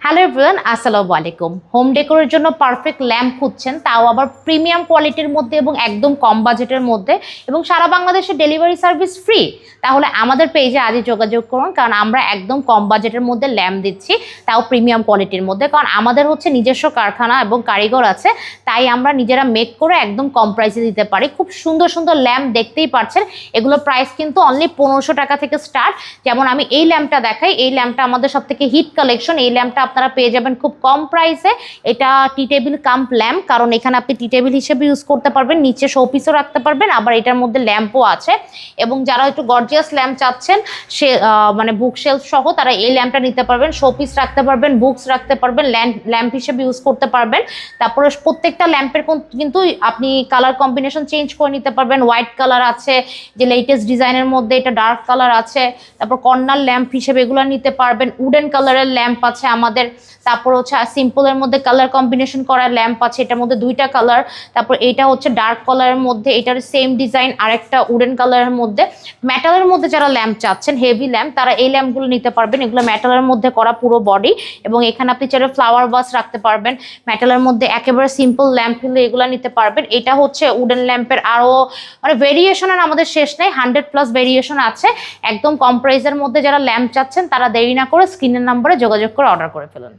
Hello everyone, আসসালামু আলাইকুম। Home ডেকোরের জন্য পারফেক্ট ল্যাম্প খুঁজছেন, তাও আবার প্রিমিয়াম কোয়ালিটির মধ্যে এবং একদম কম বাজেটের মধ্যে, এবং সারা বাংলাদেশে ডেলিভারি সার্ভিস ফ্রি? তাহলে আমাদের পেজে আজই যোগাযোগ করুন, কারণ আমরা একদম কম বাজেটের মধ্যে ল্যাম্প দিচ্ছি, তাও প্রিমিয়াম কোয়ালিটির মধ্যে। কারণ আমাদের হচ্ছে নিজস্ব কারখানা এবং কারিগর আছে, তাই আমরা নিজেরা মেক করে একদম কম প্রাইসে দিতে পারি। খুব সুন্দর সুন্দর ল্যাম্প দেখতেই পাচ্ছেন। এগুলোর প্রাইস কিন্তু অনলি 1500 টাকা থেকে স্টার্ট। যেমন আমি এই ল্যাম্পটা দেখাই, এই ল্যাম্পটা আমাদের সব থেকে হিট কালেকশন। এই ল্যাম্পটা আপনারা পেয়ে যাবেন খুব কম প্রাইসে। এটা টি টেবিল কাম্প ল্যাম্প, কারণ এখানে আপনি টি টেবিল হিসেবে ইউজ করতে পারবেন, নিচে শোপিসও রাখতে পারবেন, আবার এটার মধ্যে ল্যাম্পও আছে। এবং যারা একটু গর্জিয়াস ল্যাম্প চাচ্ছেন, সে মানে বুক শেলফ সহ, তারা এই ল্যাম্পটা নিতে পারবেন। শোপিস রাখতে পারবেন, বুকস রাখতে পারবেন, ল্যাম্প হিসেবে ইউজ করতে পারবেন। তারপরে প্রত্যেকটা ল্যাম্পের কিন্তু আপনি কালার কম্বিনেশন চেঞ্জ করে নিতে পারবেন। হোয়াইট কালার আছে, যে লেটেস্ট ডিজাইনের মধ্যে, এটা ডার্ক কালার আছে। তারপর কর্নার ল্যাম্প হিসেবে এগুলো নিতে পারবেন। উডেন কালারের ল্যাম্প আছে আমাদের। তারপর হচ্ছে সিম্পলের মধ্যে কালার কম্বিনেশন করা ল্যাম্প আছে, এটার মধ্যে দুইটা কালার। তারপর এটা হচ্ছে ডার্ক কালারের মধ্যে, এটার সেম ডিজাইন আরেকটা উডেন কালারের মধ্যে। মেটালের মধ্যে যারা ল্যাম্প চাচ্ছেন, হেভি ল্যাম্প, তারা এই ল্যাম্পগুলো নিতে পারবেন। এগুলো মেটালের মধ্যে করা পুরো বডি, এবং এখানে আপনি চাইলে ফ্লাওয়ার বাস রাখতে পারবেন। মেটালের মধ্যে একেবারে সিম্পল ল্যাম্প হলে এগুলো নিতে পারবেন। এটা হচ্ছে উডেন ল্যাম্পের আরো মানে ভেরিয়েশনের আমাদের শেষ নেই, 100+ ভেরিয়েশন আছে। একদম কম প্রাইসের মধ্যে যারা ল্যাম্প চাচ্ছেন, তারা দেরি না করে স্ক্রিনের নাম্বারে যোগাযোগ করে অর্ডার করে ফেলুন।